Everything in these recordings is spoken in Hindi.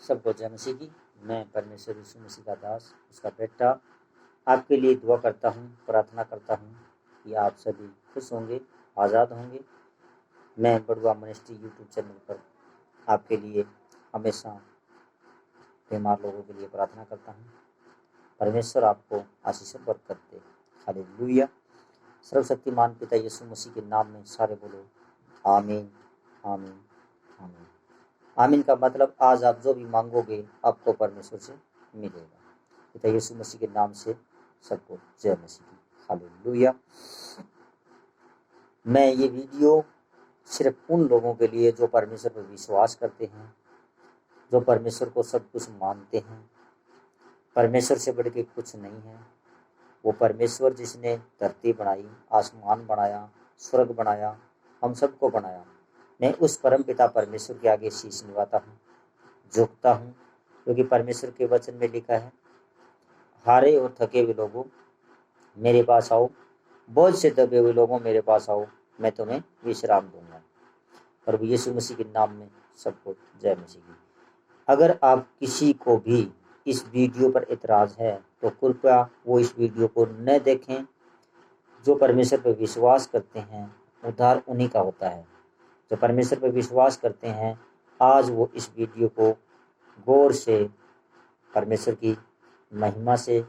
सबको जय मसीह की। मैं परमेश्वर यीशु मसीह का दास, उसका बेटा, आपके लिए दुआ करता हूँ, प्रार्थना करता हूँ कि आप सभी खुश होंगे, आज़ाद होंगे। मैं बड़ुआ मिनिस्ट्री यूट्यूब चैनल पर आपके लिए हमेशा बीमार लोगों के लिए प्रार्थना करता हूँ। परमेश्वर आपको आशीष बरकत दे। हालेलुया। सर्वशक्तिमान पिता यीशु मसीह के नाम में सारे बोलो आमीन, आमीन, आमीन। आमीन का मतलब आज आप जो भी मांगोगे आपको परमेश्वर से मिलेगा। पिता यीशु मसीह के नाम से सबको जय मसीह की। हालेलुया। मैं ये वीडियो सिर्फ उन लोगों के लिए जो परमेश्वर पर विश्वास करते हैं, जो परमेश्वर को सब कुछ मानते हैं। परमेश्वर से बढ़ के कुछ नहीं है। वो परमेश्वर जिसने धरती बनाई, आसमान बनाया, स्वर्ग बनाया, हम सबको बनाया। मैं उस परम पिता परमेश्वर के आगे शीश निभाता हूँ, झुकता हूँ, क्योंकि परमेश्वर के वचन में लिखा है, हारे और थके हुए लोगों मेरे पास आओ, बोझ से दबे हुए लोगों मेरे पास आओ, मैं तुम्हें विश्राम दूंगा। प्रभु यीशु मसीह के नाम में सबको जय मसीह की। अगर आप किसी को भी इस वीडियो पर एतराज़ है तो कृपया वो इस वीडियो को न देखें। जो परमेश्वर पर विश्वास करते हैं उद्धार उन्हीं का होता है। जो परमेश्वर पर विश्वास करते हैं आज वो इस वीडियो को गौर से परमेश्वर की महिमा से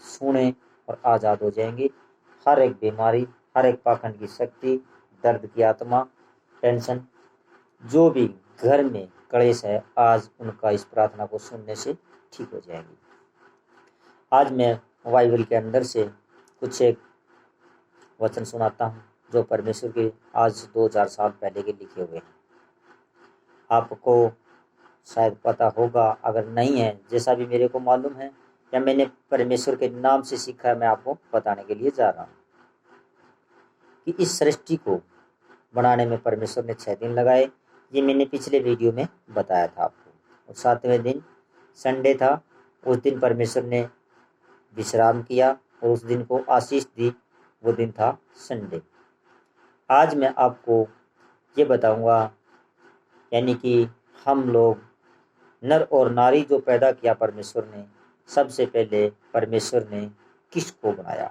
सुने और आज़ाद हो जाएंगे। हर एक बीमारी, हर एक पाखंड की शक्ति, दर्द की आत्मा, टेंशन, जो भी घर में क्लेश है, आज उनका इस प्रार्थना को सुनने से ठीक हो जाएगी। आज मैं बाइबल के अंदर से कुछ एक वचन सुनाता हूँ जो परमेश्वर के आज 2000 साल पहले के लिखे हुए हैं। आपको शायद पता होगा, अगर नहीं है, जैसा भी मेरे को मालूम है या मैंने परमेश्वर के नाम से सीखा है, मैं आपको बताने के लिए जा रहा हूँ कि इस सृष्टि को बनाने में परमेश्वर ने 6 दिन लगाए। ये मैंने पिछले वीडियो में बताया था आपको। और 7वें दिन संडे था, उस दिन परमेश्वर ने विश्राम किया और उस दिन को आशीष दी, वो दिन था संडे। आज मैं आपको ये बताऊंगा, यानी कि हम लोग नर और नारी जो पैदा किया परमेश्वर ने, सबसे पहले परमेश्वर ने किसको बनाया,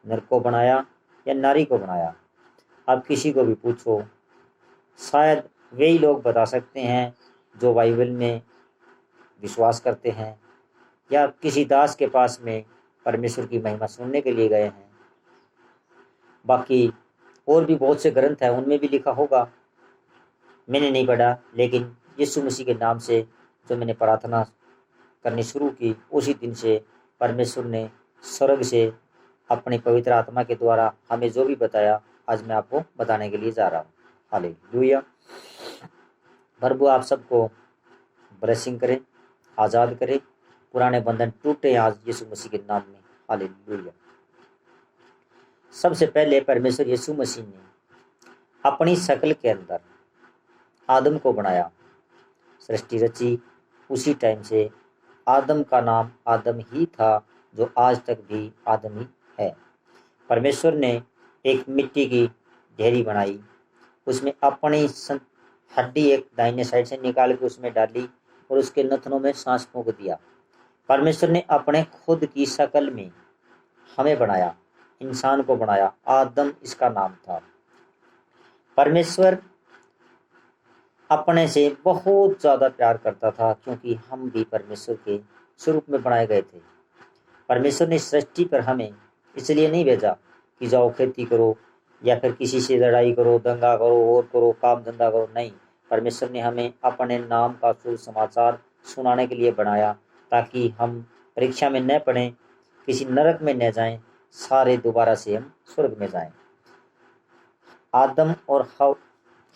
नर को बनाया या नारी को बनाया? आप किसी को भी पूछो, शायद वे ही लोग बता सकते हैं जो बाइबल में विश्वास करते हैं या किसी दास के पास में परमेश्वर की महिमा सुनने के लिए गए हैं। बाकी और भी बहुत से ग्रंथ हैं, उनमें भी लिखा होगा, मैंने नहीं पढ़ा, लेकिन यीशु मसीह के नाम से जो मैंने प्रार्थना करनी शुरू की, उसी दिन से परमेश्वर ने स्वर्ग से अपनी पवित्र आत्मा के द्वारा हमें जो भी बताया, आज मैं आपको बताने के लिए जा रहा हूँ। हालेलुया। प्रभु आप सबको ब्लेसिंग करे, आज़ाद करे, पुराने बंधन टूटे आज यीशु मसीह के नाम में। हालेलुया। सबसे पहले परमेश्वर यीशु मसीह ने अपनी शक्ल के अंदर आदम को बनाया, सृष्टि रची। उसी टाइम से आदम का नाम आदम ही था, जो आज तक भी आदम ही है। परमेश्वर ने एक मिट्टी की ढेरी बनाई, उसमें अपनी हड्डी एक दाहिने साइड से निकाल के उसमें डाली और उसके नथनों में सांस फूंक दिया। परमेश्वर ने अपने खुद की शक्ल में हमें बनाया, इंसान को बनाया, आदम इसका नाम था। परमेश्वर अपने से बहुत ज़्यादा प्यार करता था, क्योंकि हम भी परमेश्वर के स्वरूप में बनाए गए थे। परमेश्वर ने सृष्टि पर हमें इसलिए नहीं भेजा कि जाओ खेती करो या फिर किसी से लड़ाई करो, दंगा करो और करो, काम धंधा करो। नहीं, परमेश्वर ने हमें अपने नाम का शुभ समाचार सुनाने के लिए बनाया, ताकि हम परीक्षा में न पड़ें, किसी नरक में न जाएं, सारे दोबारा से हम स्वर्ग में जाएं। आदम और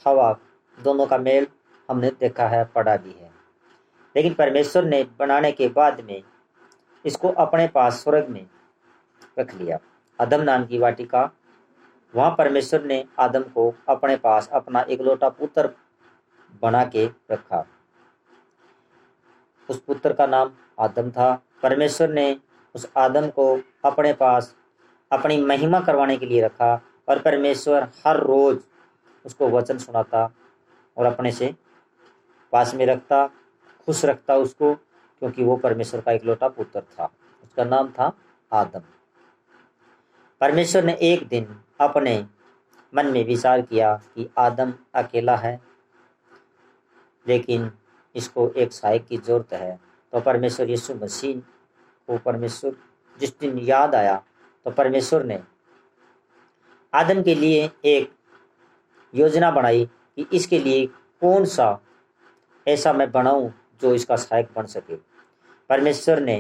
हवा दोनों का मेल हमने देखा है, पढ़ा भी है। लेकिन परमेश्वर ने बनाने के बाद में इसको अपने पास स्वर्ग में रख लिया, अदम नाम की वाटिका। वहाँ परमेश्वर ने आदम को अपने पास अपना इकलौता पुत्र बना के रखा। उस पुत्र का नाम आदम था। परमेश्वर ने उस आदम को अपने पास अपनी महिमा करवाने के लिए रखा, और परमेश्वर हर रोज उसको वचन सुनाता और अपने से पास में रखता, खुश रखता उसको, क्योंकि वो परमेश्वर का इकलौता पुत्र था। उसका नाम था आदम। परमेश्वर ने एक दिन अपने मन में विचार किया कि आदम अकेला है, लेकिन इसको एक सहायक की जरूरत है। तो परमेश्वर यीशु मसीह को परमेश्वर जिस दिन याद आया, तो परमेश्वर ने आदम के लिए एक योजना बनाई कि इसके लिए कौन सा ऐसा मैं बनाऊं जो इसका सहायक बन सके। परमेश्वर ने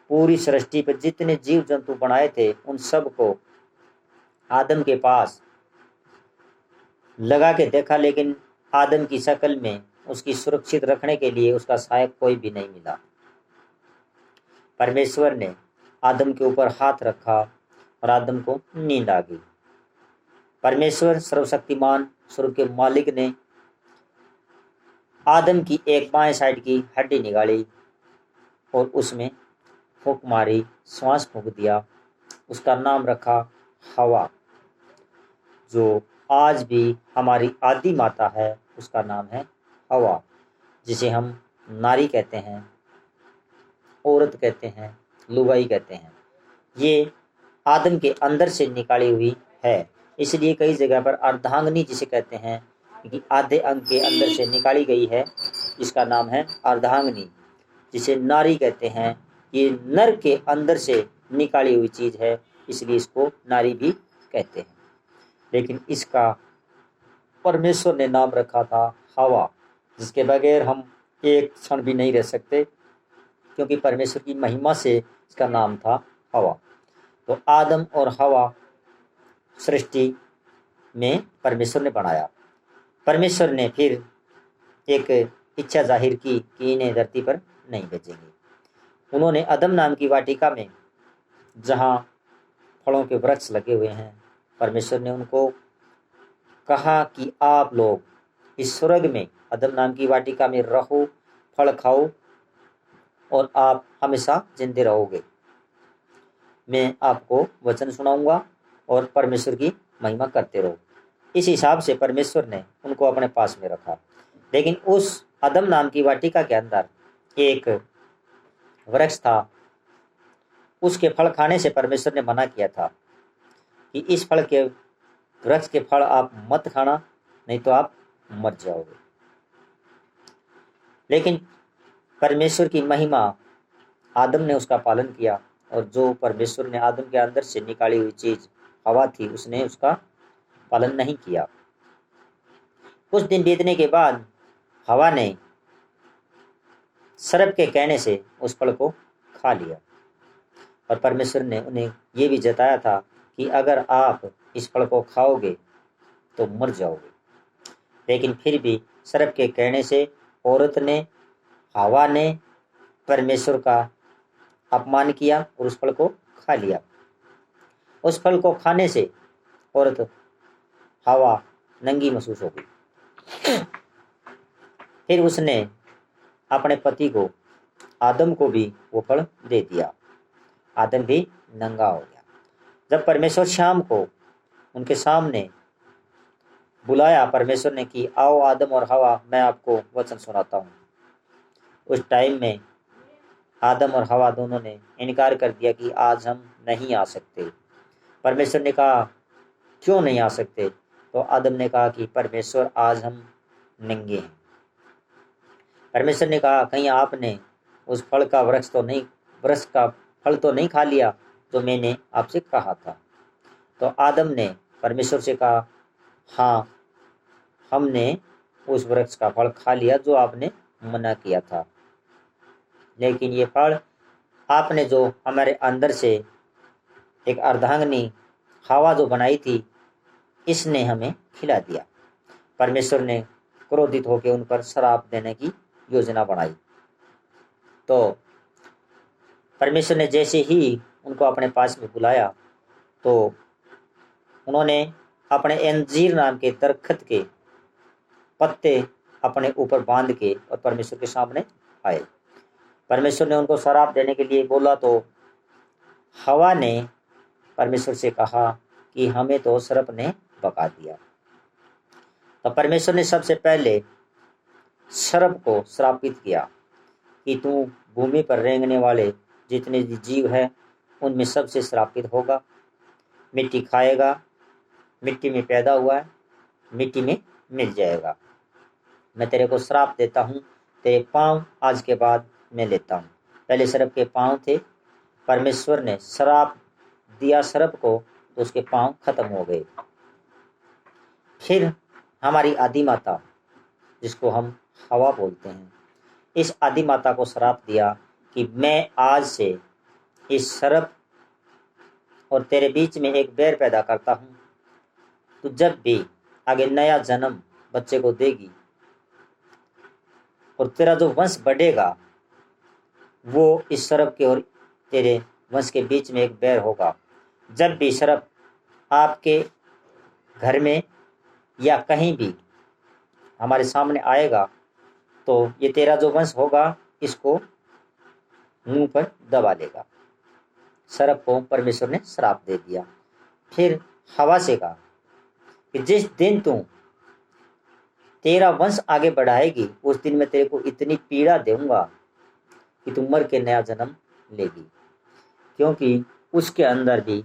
पूरी सृष्टि पर जितने जीव जंतु बनाए थे उन सब को आदम के पास लगा के देखा, लेकिन आदम की शक्ल में उसकी सुरक्षित रखने के लिए उसका सहायक कोई भी नहीं मिला। परमेश्वर ने आदम के ऊपर हाथ रखा और आदम को नींद आ गई। परमेश्वर सर्वशक्तिमान स्वर्ग के मालिक ने आदम की एक बाएं साइड की हड्डी निकाली और उसमें फूंक मारी, श्वास फूंक दिया। उसका नाम रखा हवा, जो आज भी हमारी आदि माता है। उसका नाम है हवा, जिसे हम नारी कहते हैं, औरत कहते हैं, लुगाई कहते हैं। ये आदम के अंदर से निकाली हुई है, इसलिए कई जगह पर अर्धांगिनी जिसे कहते हैं कि आधे अंग के अंदर से निकाली गई है, इसका नाम है अर्धांगिनी। जिसे नारी कहते हैं, ये नर के अंदर से निकाली हुई चीज है, इसलिए इसको नारी भी कहते हैं। लेकिन इसका परमेश्वर ने नाम रखा था हवा, जिसके बगैर हम एक क्षण भी नहीं रह सकते, क्योंकि परमेश्वर की महिमा से इसका नाम था हवा। तो आदम और हवा सृष्टि में परमेश्वर ने बनाया। परमेश्वर ने फिर एक इच्छा जाहिर की कि इन्हें धरती पर नहीं भेजेंगे। उन्होंने अदम नाम की वाटिका में, जहाँ फलों के वृक्ष लगे हुए हैं, परमेश्वर ने उनको कहा कि आप लोग इस स्वर्ग में अदम नाम की वाटिका में रहो, फल खाओ और आप हमेशा जिंदे रहोगे। मैं आपको वचन सुनाऊंगा और परमेश्वर की महिमा करते रहो। इस हिसाब से परमेश्वर ने उनको अपने पास में रखा। लेकिन उस अदम नाम की वाटिका के अंदर एक वृक्ष था, उसके फल खाने से परमेश्वर ने मना किया था कि इस फल के वृक्ष के फल आप मत खाना, नहीं तो आप मर जाओगे। लेकिन परमेश्वर की महिमा, आदम ने उसका पालन किया, और जो परमेश्वर ने आदम के अंदर से निकाली हुई चीज हवा थी, उसने उसका पालन नहीं किया। कुछ दिन बीतने के बाद हवा ने सर्प के कहने से उस फल को खा लिया, और परमेश्वर ने उन्हें यह भी जताया था कि अगर आप इस फल को खाओगे तो मर जाओगे। लेकिन फिर भी सर्प के कहने से औरत ने, हवा ने परमेश्वर का अपमान किया और उस फल को खा लिया। उस फल को खाने से औरत हवा नंगी महसूस हो गई। फिर उसने अपने पति को, आदम को भी वो फल दे दिया। आदम भी नंगा हो गया। जब परमेश्वर शाम को उनके सामने बुलाया परमेश्वर ने कि आओ आदम और हवा, मैं आपको वचन सुनाता हूँ, उस टाइम में आदम और हवा दोनों ने इनकार कर दिया कि आज हम नहीं आ सकते। परमेश्वर ने कहा क्यों नहीं आ सकते? तो आदम ने कहा कि परमेश्वर आज हम नंगे हैं। परमेश्वर ने कहा कहीं आपने उस फल का वृक्ष का फल तो नहीं खा लिया जो मैंने आपसे कहा था? तो आदम ने परमेश्वर से कहा हाँ, हमने उस वृक्ष का फल खा लिया जो आपने मना किया था, लेकिन ये फल आपने जो हमारे अंदर से एक अर्धांगिनी हवा जो बनाई थी, इसने हमें खिला दिया। परमेश्वर ने क्रोधित होकर उन पर श्राप देने की योजना बनाई। तो परमेश्वर ने जैसे ही उनको अपने पास में बुलाया, तो उन्होंने अपने अंजीर नाम के दरख्त के पत्ते अपने ऊपर बांध के और परमेश्वर के सामने आए। परमेश्वर ने उनको श्राप देने के लिए बोला, तो हवा ने परमेश्वर से कहा कि हमें तो सर्प ने बका दिया। तो परमेश्वर ने सबसे पहले सर्प को श्रापित किया कि तू भूमि पर रेंगने वाले जितने भी जीव है उनमें सबसे श्रापित होगा, मिट्टी खाएगा, मिट्टी में पैदा हुआ है, मिट्टी में मिल जाएगा। मैं तेरे को श्राप देता हूँ, तेरे पाँव आज के बाद मैं लेता हूँ। पहले सर्प के पाँव थे, परमेश्वर ने श्राप दिया सर्प को तो उसके पाँव खत्म हो गए। फिर हमारी आदि माता, जिसको हम हवा बोलते हैं, इस आदि माता को श्राप दिया कि मैं आज से इस सर्प और तेरे बीच में एक बैर पैदा करता हूँ। तो जब भी आगे नया जन्म बच्चे को देगी और तेरा जो वंश बढ़ेगा वो इस सर्प के और तेरे वंश के बीच में एक बैर होगा। जब भी सर्प आपके घर में या कहीं भी हमारे सामने आएगा तो ये तेरा जो वंश होगा इसको मुंह पर दबा लेगा। सर्प को परमेश्वर ने श्राप दे दिया। फिर हवा से कहा कि जिस दिन तू तेरा वंश आगे बढ़ाएगी उस दिन मैं तेरे को इतनी पीड़ा दूंगा कि तू मर के नया जन्म लेगी। क्योंकि उसके अंदर भी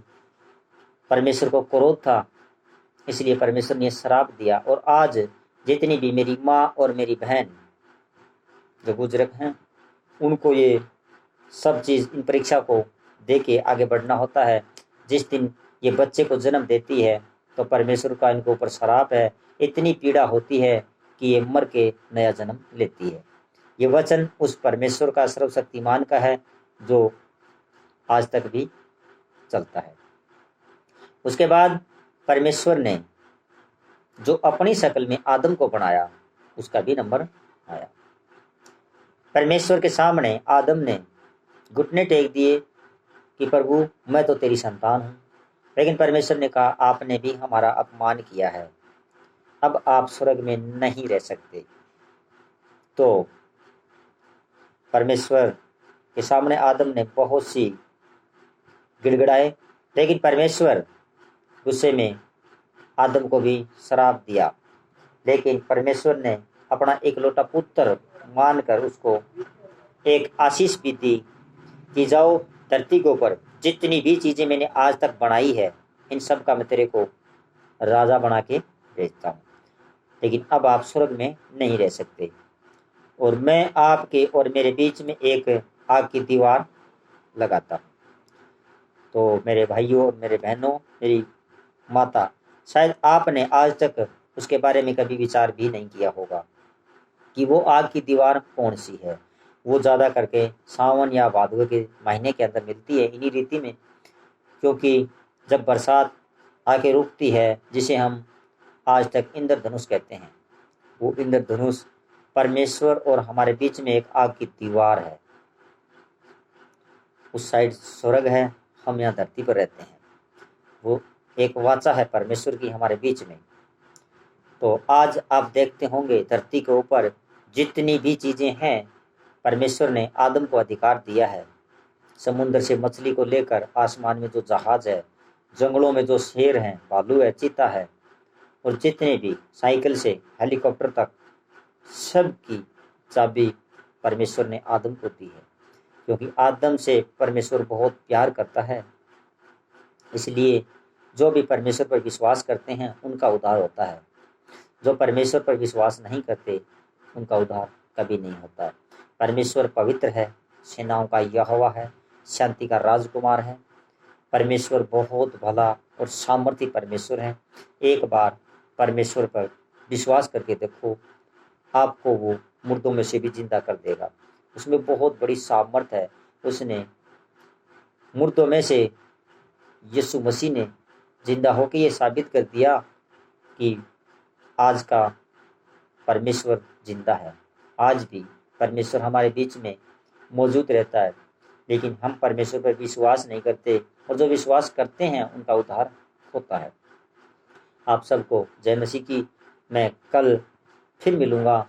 परमेश्वर को क्रोध था, इसलिए परमेश्वर ने श्राप दिया। और आज जितनी भी मेरी माँ और मेरी बहन जो बुजुर्ग हैं उनको ये सब चीज़ इन परीक्षा को दे के आगे बढ़ना होता है। जिस दिन ये बच्चे को जन्म देती है तो परमेश्वर का इनके ऊपर श्राप है, इतनी पीड़ा होती है कि ये मर के नया जन्म लेती है। ये वचन उस परमेश्वर का सर्वशक्तिमान का है जो आज तक भी चलता है। उसके बाद परमेश्वर ने जो अपनी शक्ल में आदम को बनाया उसका भी नंबर आया। परमेश्वर के सामने आदम ने घुटने टेक दिए कि प्रभु मैं तो तेरी संतान हूँ। लेकिन परमेश्वर ने कहा आपने भी हमारा अपमान किया है, अब आप स्वर्ग में नहीं रह सकते। तो परमेश्वर के सामने आदम ने बहुत सी गिड़गिड़ाए, लेकिन परमेश्वर गुस्से में आदम को भी श्राप दिया। लेकिन परमेश्वर ने अपना एक लौता पुत्र मानकर उसको एक आशीष भी दी कि जाओ धरती के ऊपर जितनी भी चीज़ें मैंने आज तक बनाई है इन सब का मैं तेरे को राजा बना के भेजता हूँ। लेकिन अब आप स्वर्ग में नहीं रह सकते और मैं आपके और मेरे बीच में एक आग की दीवार लगाता हूँ। तो मेरे भाइयों और मेरे बहनों, मेरी माता, शायद आपने आज तक उसके बारे में कभी विचार भी नहीं किया होगा कि वो आग की दीवार कौन सी है। वो ज़्यादा करके सावन या भादवे के महीने के अंदर मिलती है इन्हीं रीति में, क्योंकि जब बरसात आके रुकती है जिसे हम आज तक इंद्रधनुष कहते हैं, वो इंद्रधनुष परमेश्वर और हमारे बीच में एक आग की दीवार है। उस साइड स्वर्ग है, हम यहाँ धरती पर रहते हैं। वो एक वाचा है परमेश्वर की हमारे बीच में। तो आज आप देखते होंगे धरती के ऊपर जितनी भी चीज़ें हैं परमेश्वर ने आदम को अधिकार दिया है। समुद्र से मछली को लेकर आसमान में जो जहाज है, जंगलों में जो शेर हैं, भालू है, चीता है, और जितने भी साइकिल से हेलीकॉप्टर तक सब की चाबी परमेश्वर ने आदम को दी है। क्योंकि आदम से परमेश्वर बहुत प्यार करता है, इसलिए जो भी परमेश्वर पर विश्वास करते हैं उनका उद्धार होता है। जो परमेश्वर पर विश्वास नहीं करते उनका उद्धार कभी नहीं होता है। परमेश्वर पवित्र है, सेनाओं का यहोवा है, शांति का राजकुमार है। परमेश्वर बहुत भला और सामर्थी परमेश्वर है। एक बार परमेश्वर पर विश्वास करके देखो, आपको वो मुर्दों में से भी जिंदा कर देगा। उसमें बहुत बड़ी सामर्थ है। उसने मुर्दों में से यीशु मसीह ने जिंदा होकर ये साबित कर दिया कि आज का परमेश्वर जिंदा है। आज भी परमेश्वर हमारे बीच में मौजूद रहता है, लेकिन हम परमेश्वर पर विश्वास नहीं करते, और जो विश्वास करते हैं उनका उद्धार होता है। आप सबको जय मसीह की। मैं कल फिर मिलूँगा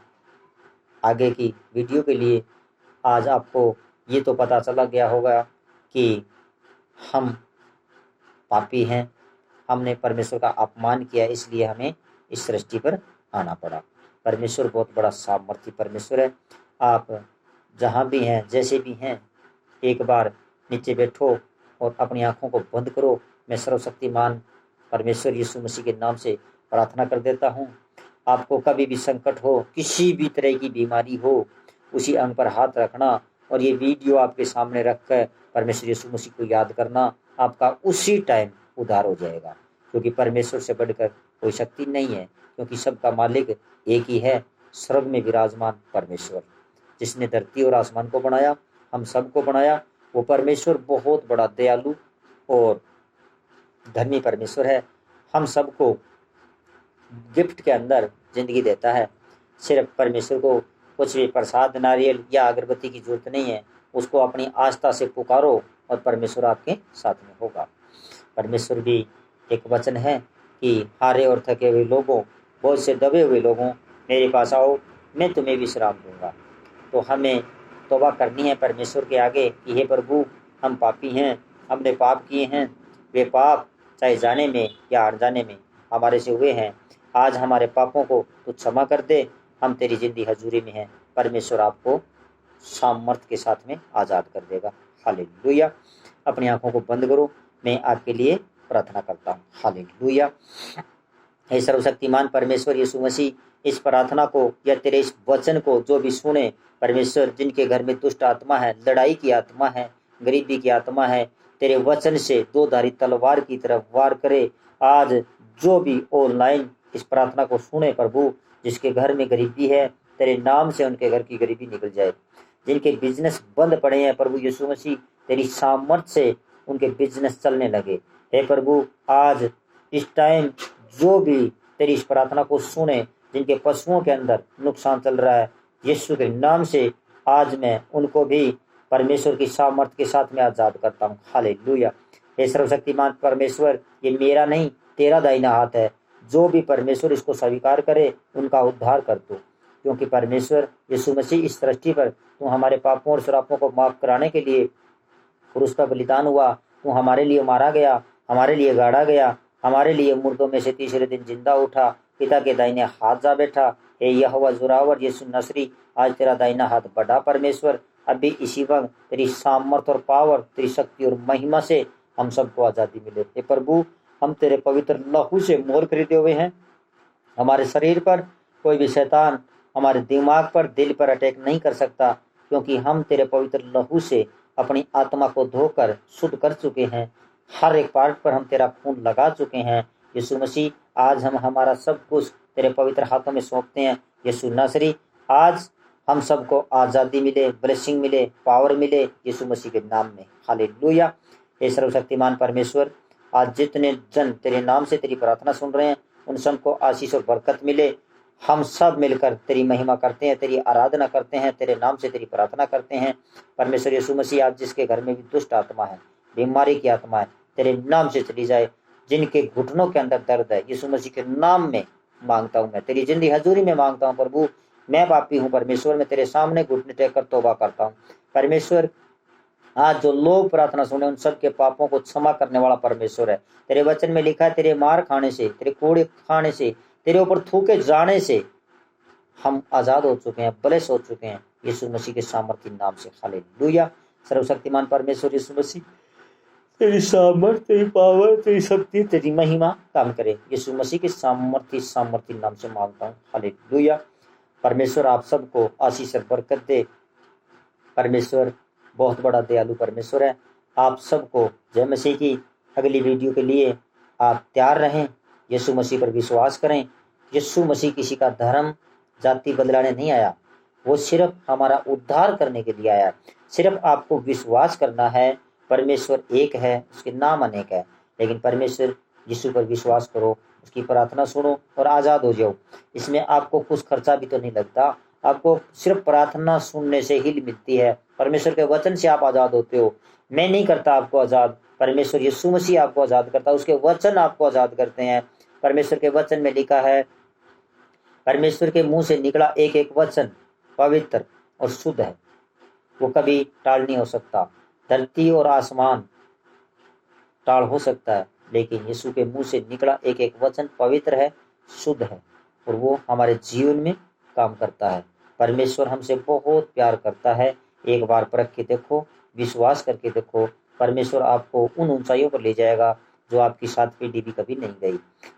आगे की वीडियो के लिए। आज आपको ये तो पता चला गया होगा कि हम पापी हैं, हमने परमेश्वर का अपमान किया, इसलिए हमें इस सृष्टि पर आना पड़ा। परमेश्वर बहुत बड़ा सामर्थी परमेश्वर है। आप जहाँ भी हैं, जैसे भी हैं, एक बार नीचे बैठो और अपनी आंखों को बंद करो। मैं सर्वशक्तिमान परमेश्वर यीशु मसीह के नाम से प्रार्थना कर देता हूँ। आपको कभी भी संकट हो, किसी भी तरह की बीमारी हो, उसी अंग पर हाथ रखना और ये वीडियो आपके सामने रखकर परमेश्वर यीशु मसीह को याद करना। आपका उसी टाइम उद्धार हो जाएगा, क्योंकि परमेश्वर से बढ़कर कोई शक्ति नहीं है, क्योंकि सबका मालिक एक ही है, स्वर्ग में विराजमान परमेश्वर, जिसने धरती और आसमान को बनाया, हम सबको बनाया। वो परमेश्वर बहुत बड़ा दयालु और धर्मी परमेश्वर है। हम सबको गिफ्ट के अंदर जिंदगी देता है। सिर्फ परमेश्वर को कुछ भी प्रसाद, नारियल या अगरबत्ती की जरूरत नहीं है। उसको अपनी आस्था से पुकारो और परमेश्वर आपके साथ में होगा। परमेश्वर भी एक वचन है कि हारे और थके हुए लोगों, बहुत से दबे हुए लोगों, मेरे पास आओ, मैं तुम्हें विश्राम दूंगा। तो हमें तौबा करनी है परमेश्वर के आगे कि हे प्रभु, हम पापी हैं, हमने पाप किए हैं। वे पाप चाहे जाने में या अनजाने में हमारे से हुए हैं। आज हमारे पापों को तू क्षमा कर दे। हम तेरी जिंदगी हजूरी में हैं। परमेश्वर आपको सामर्थ के साथ में आज़ाद कर देगा। हालेलुया। अपनी आंखों को बंद करो, मैं आपके लिए प्रार्थना करता हूँ। हालेलुया। हे सर्वशक्तिमान परमेश्वर यीशु मसीह, इस प्रार्थना को या तेरे इस वचन को जो भी सुने परमेश्वर, जिनके घर में दुष्ट आत्मा है, लड़ाई की आत्मा है, गरीबी की आत्मा है, तेरे वचन से दो धारी तलवार की तरफ वार करे। आज जो भी ऑनलाइन इस प्रार्थना को सुने प्रभु, जिसके घर में गरीबी है, तेरे नाम से उनके घर की गरीबी निकल जाए। जिनके बिजनेस बंद पड़े हैं प्रभु यीशु मसीह, तेरी सामर्थ से उनके बिजनेस चलने लगे। हे प्रभु, आज इस टाइम जो भी तेरी इस प्रार्थना को सुने, जिनके पशुओं के अंदर नुकसान चल रहा है, यीशु के नाम से आज मैं उनको भी परमेश्वर की सामर्थ के साथ में आजाद करता हूँ। हालेलुया। हे सर्वशक्तिमान परमेश्वर, ये मेरा नहीं तेरा दाहिना हाथ है। जो भी परमेश्वर इसको स्वीकार करे उनका उद्धार कर दो, क्योंकि परमेश्वर यीशु मसीह इस सृष्टि पर तू हमारे पापों और श्रापों को माफ कराने के लिए क्रूस पर बलिदान हुआ। तू हमारे लिए मारा गया, हमारे लिए गाड़ा गया, हमारे लिए मुर्दों में से तीसरे दिन जिंदा उठा, पिता के दाहिने हाथ जा बैठा। हे यहोवा जोरावर यीशु नसरी, आज तेरा दाहिना हाथ बढ़ा परमेश्वर। अभी इसी वक्त तेरी सामर्थ और पावर, तेरी शक्ति और महिमा से हम सबको आज़ादी मिले। हे प्रभु, हम तेरे पवित्र लहू से मोहर खरीदे हुए हैं। हमारे शरीर पर कोई भी शैतान हमारे दिमाग पर, दिल पर अटैक नहीं कर सकता, क्योंकि हम तेरे पवित्र लहू से अपनी आत्मा को धोकर शुद्ध कर चुके हैं। हर एक पार्ट पर हम तेरा खून लगा चुके हैं। यीशु मसीह, आज हम हमारा सब कुछ तेरे पवित्र हाथों में सौंपते हैं। यीशु नासरी, आज हम सबको आज़ादी मिले, ब्लेसिंग मिले, पावर मिले यीशु मसीह के नाम में। हालेलुया। हे सर्वशक्तिमान परमेश्वर, आज जितने जन तेरे नाम से तेरी प्रार्थना सुन रहे हैं, उन सबको आशीष और बरकत मिले। हम सब मिलकर तेरी महिमा करते हैं, तेरी आराधना करते हैं, तेरे नाम से तेरी प्रार्थना करते हैं। परमेश्वर यीशु मसीह, आज जिसके घर में भी दुष्ट आत्मा है, बीमारी की आत्मा है, तेरे नाम से चली जाए। जिनके घुटनों के अंदर दर्द है, यीशु मसीह के नाम में मांगता हूँ। मैं तेरी जिंदगी हजूरी में मांगता हूँ प्रभु। मैं पापी हूँ परमेश्वर, मैं तेरे सामने घुटने टेक कर तौबा करता हूँ परमेश्वर। आज जो लोग प्रार्थना सुने, उन सब के पापों को क्षमा करने वाला परमेश्वर है। तेरे वचन में लिखा है, तेरे मार खाने से, तेरे कोड़े खाने से, तेरे ऊपर थूके जाने से हम आजाद हो चुके हैं, ब्लेस हो चुके हैं यीशु मसीह के सामर्थी नाम से। हालेलुया। सर्वशक्तिमान परमेश्वर यीशु मसीह, तेरी सामर्थ, तेरी पावर, तेरी शक्ति, तेरी महिमा काम करे। यीशु मसीह के सामर्थी नाम से मांगता हूँ। हालेलुया। परमेश्वर आप सबको आशीष और बरकत दे। परमेश्वर बहुत बड़ा दयालु परमेश्वर है। आप सबको जय मसीह की। अगली वीडियो के लिए आप तैयार रहें। यीशु मसीह पर विश्वास करें। यीशु मसीह किसी का धर्म जाति बदलाने नहीं आया, वो सिर्फ हमारा उद्धार करने के लिए आया। सिर्फ आपको विश्वास करना है। परमेश्वर एक है, उसके नाम अनेक है, लेकिन परमेश्वर यीशु पर विश्वास करो, उसकी प्रार्थना सुनो और आज़ाद हो जाओ। इसमें आपको कुछ खर्चा भी तो नहीं लगता, आपको सिर्फ प्रार्थना सुनने से ही मिलती है। परमेश्वर के वचन से आप आज़ाद होते हो। मैं नहीं करता आपको आज़ाद, परमेश्वर यीशु मसीह आपको आज़ाद करता है, उसके वचन आपको आज़ाद करते हैं। परमेश्वर के वचन में लिखा है, परमेश्वर के मुंह से निकला एक एक वचन पवित्र और शुद्ध है, वो कभी टाल नहीं हो सकता। धरती और आसमान टाल हो सकता है, लेकिन यीशु के मुंह से निकला एक एक वचन पवित्र है, शुद्ध है, और वो हमारे जीवन में काम करता है। परमेश्वर हमसे बहुत प्यार करता है, एक बार परख के देखो, विश्वास करके देखो, परमेश्वर आपको उन ऊंचाइयों पर ले जाएगा जो आपकी 7 पीढ़ी भी कभी नहीं गई।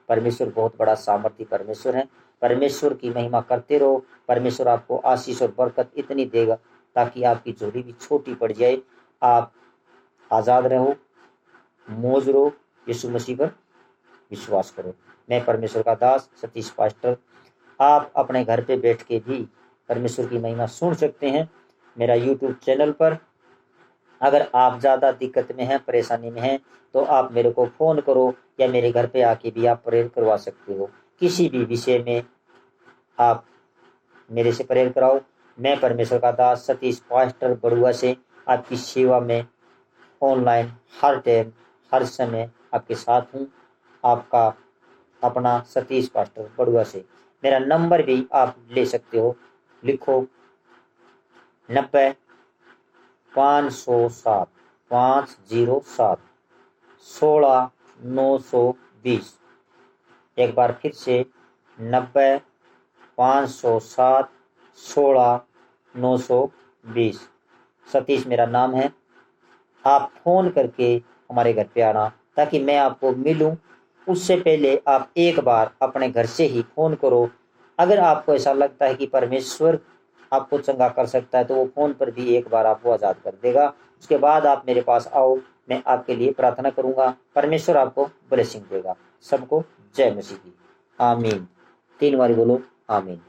परमेश्वर बहुत बड़ा सामर्थी परमेश्वर है। परमेश्वर की महिमा करते रहो। परमेश्वर आपको आशीष और बरकत इतनी देगा ताकि आपकी झोली भी छोटी पड़ जाए, आप आज़ाद रहो, मौज रहो, यीशु मसीह पर विश्वास करो। मैं परमेश्वर का दास सतीश पास्टर, आप अपने घर पे बैठ के भी परमेश्वर की महिमा सुन सकते हैं मेरा यूट्यूब चैनल पर। अगर आप ज़्यादा दिक्कत में हैं, परेशानी में हैं, तो आप मेरे को फ़ोन करो या मेरे घर पे आके भी आप प्रेयर करवा सकते हो। किसी भी विषय में आप मेरे से प्रेयर कराओ। मैं परमेश्वर का दास सतीश पास्टर बड़ुआ से आपकी सेवा में ऑनलाइन हर टाइम हर समय आपके साथ हूँ। आपका अपना सतीश पास्टर बड़ुआ से। मेरा नंबर भी आप ले सकते हो, लिखो 90 507 507 16 920। एक बार फिर से 90 507 16 920। सतीश मेरा नाम है। आप फ़ोन करके हमारे घर पे आना ताकि मैं आपको मिलूं। उससे पहले आप एक बार अपने घर से ही फ़ोन करो। अगर आपको ऐसा लगता है कि परमेश्वर आपको चंगा कर सकता है तो वो फ़ोन पर भी एक बार आपको आज़ाद कर देगा। उसके बाद आप मेरे पास आओ, मैं आपके लिए प्रार्थना करूँगा। परमेश्वर आपको ब्लेसिंग देगा। सबको जय मसीह की। आमीन। 3 बार बोलो आमीन।